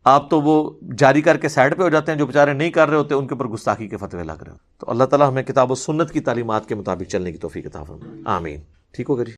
آپ تو وہ جاری کر کے سائڈ پہ ہو جاتے ہیں، جو بیچارے نہیں کر رہے ہوتے ان کے اوپر گستاخی کے فتوے لگ رہے ہو۔ تو اللہ تعالیٰ ہمیں کتاب و سنت کی تعلیمات کے مطابق چلنے کی توفیق عطا فرمائے، آمین۔ ٹھیک ہو گیا جی؟